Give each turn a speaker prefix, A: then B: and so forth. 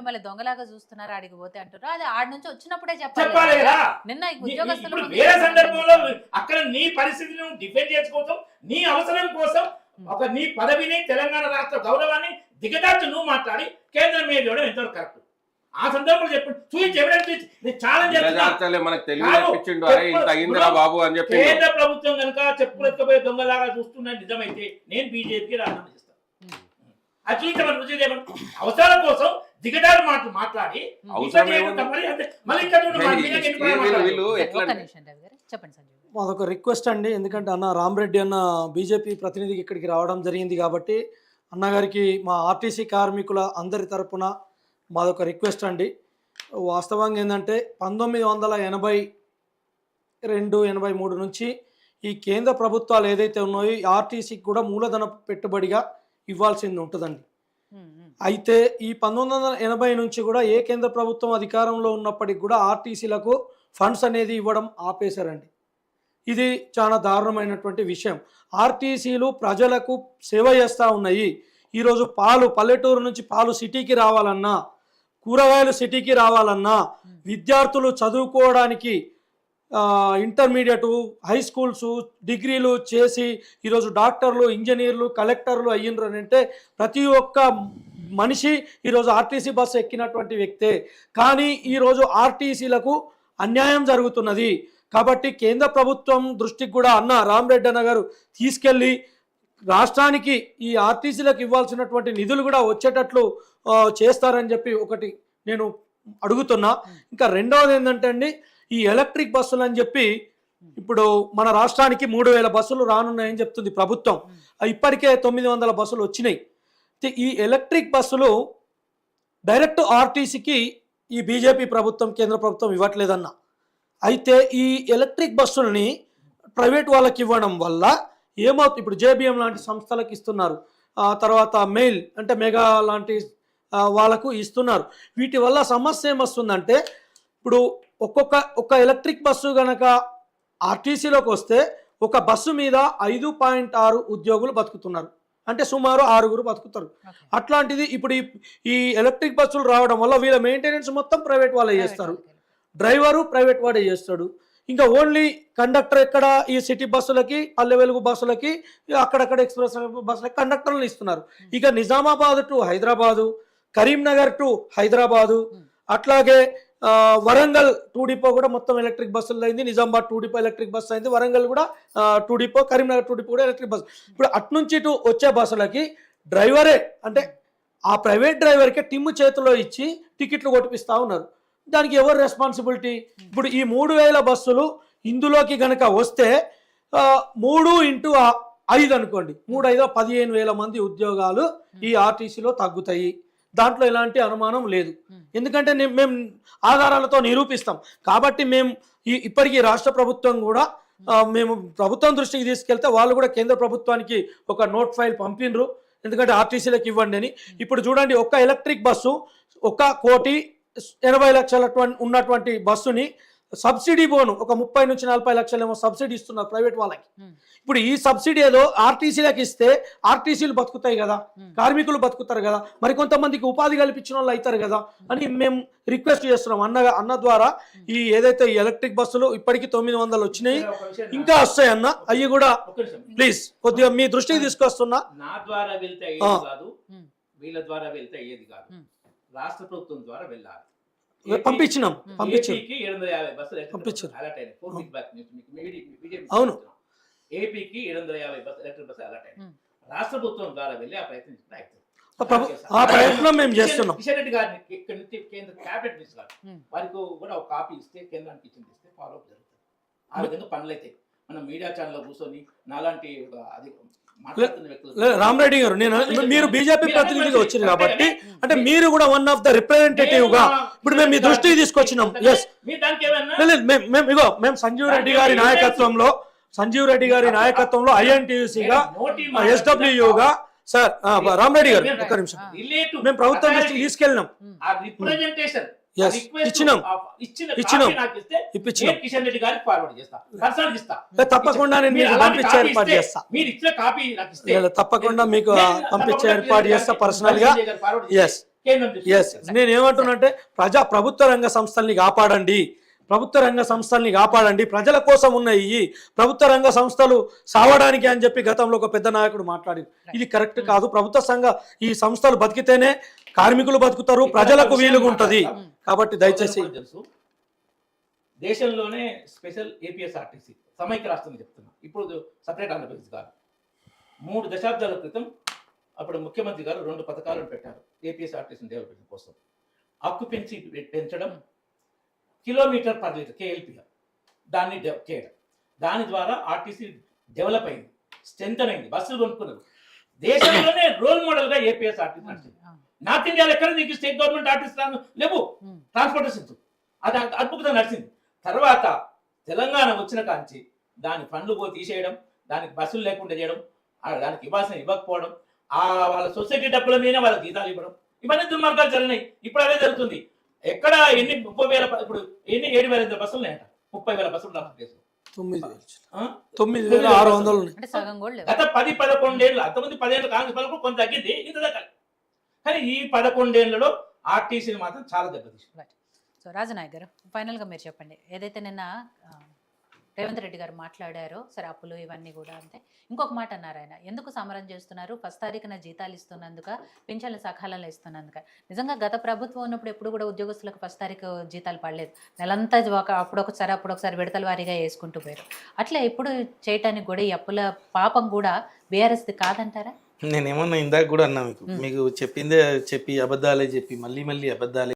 A: మిమ్మల్ని దొంగలాగా చూస్తున్నారు ఆడికి పోతే అంటారు. అది ఆడి నుంచి వచ్చినప్పుడే
B: చెప్పాలి
A: చెప్పాలి
B: కదా.
A: నిన్న ఉద్యోగస్తులు
B: ఇప్పుడు వేరే సందర్భంలో అక్కడ నీ పరిస్థితిని డిఫెండ్ చేసుకోవడం, నీ అవసరం కోసం ఒక నీ పదవిని, తెలంగాణ రాష్ట్ర గౌరవాన్ని దిగజార్చి నువ్వు మాట్లాడి కేంద్రం మీద ఇవ్వడం ఎంతవరకు కరెక్ట్? ఆ సందర్భంలో చెప్పండి, చూపించి ఎవిడెన్స్ చూపించి ఛాలెంజ్ కేంద్ర ప్రభుత్వం కనుక చెప్పులు ఎత్తుకుపోయే దొంగలాగా చూస్తున్నా నిజమైతే నేను బీజేపీకి రాజీనామా చేస్తాను. అది చూపించమని రుచి అవసరాల కోసం దిగజారు మాటలు మాట్లాడి
A: చెప్పండి సంజయ్.
C: మాదొక రిక్వెస్ట్ అండి, ఎందుకంటే అన్న రామరెడ్డి అన్న బీజేపీ ప్రతినిధికి ఇక్కడికి రావడం జరిగింది కాబట్టి అన్నగారికి మా ఆర్టీసీ కార్మికుల అందరి తరపున మాదొక రిక్వెస్ట్ అండి. వాస్తవంగా ఏంటంటే 1982-83 నుంచి ఈ కేంద్ర ప్రభుత్వాలు ఏదైతే ఉన్నాయో ఆర్టీసీకి కూడా మూలధన పెట్టుబడిగా ఇవ్వాల్సింది ఉంటుందండి. అయితే ఈ 1980 నుంచి కూడా ఏ కేంద్ర ప్రభుత్వం అధికారంలో ఉన్నప్పటికి కూడా ఆర్టీసీలకు ఫండ్స్ అనేది ఇవ్వడం ఆపేశారండి. ఇది చాలా దారుణమైనటువంటి విషయం. ఆర్టీసీలు ప్రజలకు సేవ చేస్తూ ఉన్నాయి. ఈరోజు పాలు పల్లెటూరు నుంచి పాలు సిటీకి రావాలన్నా, కూరగాయలు సిటీకి రావాలన్నా, విద్యార్థులు చదువుకోవడానికి ఇంటర్మీడియట్, హై స్కూల్స్, డిగ్రీలు చేసి ఈరోజు డాక్టర్లు, ఇంజనీర్లు, కలెక్టర్లు అయ్యిండ్రు అని అంటే ప్రతి ఒక్క మనిషి ఈరోజు ఆర్టీసీ బస్సు ఎక్కినటువంటి వ్యక్తే. కానీ ఈరోజు ఆర్టీసీలకు అన్యాయం జరుగుతున్నది. కాబట్టి కేంద్ర ప్రభుత్వం దృష్టికి కూడా అన్న రామరెడ్డి అన్న గారు తీసుకెళ్ళి రాష్ట్రానికి ఈ ఆర్టీసీలకు ఇవ్వాల్సినటువంటి నిధులు కూడా వచ్చేటట్లు చేస్తారని చెప్పి ఒకటి నేను అడుగుతున్నా. ఇంకా రెండవది ఏంటంటే అండి, ఈ ఎలక్ట్రిక్ బస్సులు అని చెప్పి ఇప్పుడు మన రాష్ట్రానికి 3000 బస్సులు రానున్నాయని చెప్తుంది ప్రభుత్వం. ఇప్పటికే 900 బస్సులు వచ్చినాయి. ఈ ఎలక్ట్రిక్ బస్సులు డైరెక్ట్ ఆర్టీసీకి ఈ బీజేపీ ప్రభుత్వం, కేంద్ర ప్రభుత్వం ఇవ్వట్లేదన్న. అయితే ఈ ఎలక్ట్రిక్ బస్సులని ప్రైవేట్ వాళ్ళకి ఇవ్వడం వల్ల ఏమవుతుంది, ఇప్పుడు జేబీఎం లాంటి సంస్థలకు ఇస్తున్నారు, తర్వాత మెయిల్ అంటే మెగా లాంటి వాళ్ళకు ఇస్తున్నారు. వీటి వల్ల సమస్య ఏమొస్తుందంటే, ఇప్పుడు ఒక్క ఎలక్ట్రిక్ బస్సు కనుక ఆర్టీసీలోకి వస్తే ఒక బస్సు మీద 5.6 ఉద్యోగులు బతుకుతున్నారు, అంటే సుమారు 6గురు బతుకుతారు. అట్లాంటిది ఇప్పుడు ఈ ఎలక్ట్రిక్ బస్సులు రావడం వల్ల వీళ్ళ మెయింటెనెన్స్ మొత్తం ప్రైవేట్ వాళ్ళే చేస్తారు, డ్రైవరు ప్రైవేట్ వాడే చేస్తాడు. ఇంకా ఓన్లీ కండక్టర్ ఎక్కడ ఈ సిటీ బస్సులకి, పల్లె వెలుగు బస్సులకి, అక్కడక్కడ ఎక్స్ప్రెస్ బస్సులకి కండక్టర్లు ఇస్తున్నారు. ఇక నిజామాబాద్ టు హైదరాబాదు, కరీంనగర్ టు హైదరాబాదు, అట్లాగే వరంగల్ 2 డిపో కూడా మొత్తం ఎలక్ట్రిక్ బస్సులు అయింది. నిజామాబాద్ 2 డిపో ఎలక్ట్రిక్ బస్సు అయింది. వరంగల్ కూడా 2 డిపో, కరీంనగర్ 2 డిపో కూడా ఎలక్ట్రిక్ బస్సు. ఇప్పుడు అట్నుంచి ఇటు వచ్చే బస్సులకి డ్రైవరే, అంటే ఆ ప్రైవేట్ డ్రైవర్కే టిమ్ము చేతిలో ఇచ్చి టికెట్లు కొట్టిపిస్తూ ఉన్నారు. దానికి ఎవరు రెస్పాన్సిబిలిటీ? ఇప్పుడు ఈ 3000 బస్సులు ఇందులోకి కనుక వస్తే 3x5 అనుకోండి, 3×5 15,000 మంది ఉద్యోగాలు ఈ ఆర్టీసీలో తగ్గుతాయి. దాంట్లో ఎలాంటి అనుమానం లేదు. ఎందుకంటే మేము ఆధారాలతో నిరూపిస్తాం. కాబట్టి మేము ఇప్పటికీ రాష్ట్ర ప్రభుత్వం కూడా మేము ప్రభుత్వం దృష్టికి తీసుకెళ్తే వాళ్ళు కూడా కేంద్ర ప్రభుత్వానికి ఒక నోట్ ఫైల్ పంపినరు, ఎందుకంటే ఆర్టీసీలకు ఇవ్వండి అని. ఇప్పుడు చూడండి, ఒక్క ఎలక్ట్రిక్ బస్సు 1,80,00,000 ఉన్నటువంటి బస్సుని సబ్సిడీ పోను ఒక 30 నుంచి 40 లక్షలు ఏమో సబ్సిడీ ఇస్తున్నారు ప్రైవేట్ వాళ్ళకి. ఇప్పుడు ఈ సబ్సిడీ ఏదో ఆర్టీసీలకు ఇస్తే ఆర్టీసీలు బతుకుతాయి కదా, కార్మికులు బతుకుతారు కదా, మరి కొంతమందికి ఉపాధి కల్పించిన వాళ్ళు అవుతారు కదా అని మేము రిక్వెస్ట్ చేస్తున్నాం అన్న ద్వారా. ఈ ఏదైతే ఈ ఎలక్ట్రిక్ బస్సులు ఇప్పటికీ 900 వచ్చినాయి, ఇంకా వస్తాయి అన్న. అవి కూడా ప్లీజ్ కొద్దిగా మీ దృష్టికి తీసుకొస్తున్నా.
B: నా ద్వారా వెళ్తే కాదు, వీళ్ళ ద్వారా వెళ్తే అయ్యేది కాదు, రాష్ట్ర ప్రభుత్వం ద్వారా వెళ్ళాలి.
C: పంపించాం. అవును,
B: ఏపీకి 750 బస్సు ఎలక్ట్రిక్ బస్సు అలాట్ అయింది. రాష్ట్ర ప్రభుత్వం ద్వారా వెళ్ళి ఆ ప్రయత్నం
C: ఆ ప్రయత్నం మేము చేస్తున్నాం.
B: కిషన్ రెడ్డి గారిని ఇక్కడ నుంచి కేంద్ర క్యాబినెట్ మినిస్టర్ వారికి కూడా ఒక కాపీ ఇస్తే, కేంద్రానికి ఇచ్చింది ఇస్తే ఫాలో అప్ జరుగుతుంది. ఆ విధంగా పనులు అయితే మనం మీడియా ఛానల్లో కూర్చొని నాలాంటి
C: రామరెడ్డి గారు, మీరు బీజేపీ ప్రతినిధిగా వచ్చారు కాబట్టి అంటే మీరు కూడా వన్ ఆఫ్ ద రిప్రజెంటేటివ్ గా ఇప్పుడు మేము మీ దృష్టికి తీసుకొచ్చినాం. ఎస్, మేము సంజీవ్ రెడ్డి గారి నాయకత్వంలో ఐఎన్టీయూసీగా, ఎస్డబ్ల్యూగా సార్ రామరెడ్డి గారు ఒక్క నిమిషం, మేము ప్రభుత్వం దృష్టికి తీసుకెళ్ళినాం, తప్పకుండా నేను మీకు పంపించే ఏర్పాటు చేస్తా, తప్పకుండా మీకు పంపించే ఏర్పాటు చేస్తా పర్సనల్ గా. ఎస్,
B: కేంద్రం దృష్టికి
C: ఎస్
B: తీసుకెళ్తారు.
C: నేను ఏమంటున్నానంటే ప్రభుత్వ రంగ సంస్థల్ని కాపాడండి, ప్రభుత్వ రంగ సంస్థల్ని కాపాడండి, ప్రజల కోసం ఉన్నాయి ప్రభుత్వ రంగ సంస్థలు సావడానికి అని చెప్పి గతంలో ఒక పెద్ద నాయకుడు మాట్లాడి ఇది కరెక్ట్ కాదు. ఈ సంస్థలు బతికితేనే కార్మికులు బతుకుతారు, ప్రజలకు వీలుగా ఉంటుంది. కాబట్టి దయచేసి
B: తెలుసు దేశంలోనే స్పెషల్ ఏపీఎస్ఆర్టీసీ సమైక్య రాష్ట్రం చెప్తున్నా, ఇప్పుడు సపరేట్ ఆంధ్రప్రదేశ్ కాదు. 3 దశాబ్దాల క్రితం అప్పుడు ముఖ్యమంత్రి గారు 2 పథకాలను పెట్టారు ఏపీఎస్ఆర్టీసీని డెవలప్మెంట్ కోసం. ఆక్యుపెన్సీ పెంచడం, కిలోమీటర్ పర్ లీటర్ కేఎల్పీగా దాన్ని చేయడం. దాని ద్వారా ఆర్టీసీ డెవలప్ అయింది, స్ట్రెంథన్ అయింది, బస్సులు కొనుక్కున్నారు. దేశంలోనే రోల్ మోడల్ గా ఏపీఎస్ఆర్టీసీ నడిచింది. నార్త్ ఇండియాలో ఎక్కడ నీకు స్టేట్ గవర్నమెంట్ ఆర్టీసీ లేవు, ట్రాన్స్పోర్టేషన్ అది అద్భుతంగా నడిచింది. తర్వాత తెలంగాణ వచ్చిన కాంచి దాని ఫండ్లు తీసేయడం, దానికి బస్సులు లేకుండా చేయడం, దానికి ఇవ్వాల్సిన ఇవ్వకపోవడం, వాళ్ళ సొసైటీ డబ్బుల మీద వాళ్ళ జీతాలు ఇవ్వడం, ఇవన్నీ దుర్మార్గాలు జరిగినాయి. ఇప్పుడు అదే జరుగుతుంది. ఎక్కడ ఎన్ని 30,000 ఇప్పుడు ఎన్ని 7,000 బస్సులు ఉన్నాయంట, 30,000 బస్సులు ఆంధ్రప్రదేశ్లో.
C: 9,600
A: అంటే సగం కూడా లేవు.
B: గత 10-11 ఏళ్ళు, అంతమంది 10 ఏళ్ళు కాంగ్రెస్ పాలన కొంత తగ్గింది, ఇంత తగ్గాలి. కానీ ఈ 11 ఏళ్లలో ఆర్టీసీని మాత్రం చాలా దెబ్బతీసింది.
A: సో రాజనాయక్ గారు ఫైనల్గా మీరు చెప్పండి, ఏదైతే నిన్న రేవంత్ రెడ్డి గారు మాట్లాడారో సరే అప్పులు ఇవన్నీ కూడా అంతే, ఇంకొక మాట అన్నారు ఆయన, ఎందుకు సమరం చేస్తున్నారు, 1 తారీఖున జీతాలు ఇస్తున్నందుక, పింఛన్లు సకాలంలో ఇస్తున్నందుక. నిజంగా గత ప్రభుత్వం ఉన్నప్పుడు ఎప్పుడు కూడా ఉద్యోగస్తులకు 1 తారీఖు జీతాలు పడలేదు, నెలంతా అప్పుడొకసారి విడతల వారీగా వేసుకుంటూ పోయారు. అట్లా ఎప్పుడు చేయటానికి కూడా ఈ అప్పుల పాపం కూడా బీఆర్ఎస్ది కాదంటారా?
D: నేనేమన్నా ఇందాక కూడా అన్నా మీకు చెప్పిందే చెప్పి అబద్ధాలే చెప్పి మళ్ళీ అబద్ధాలే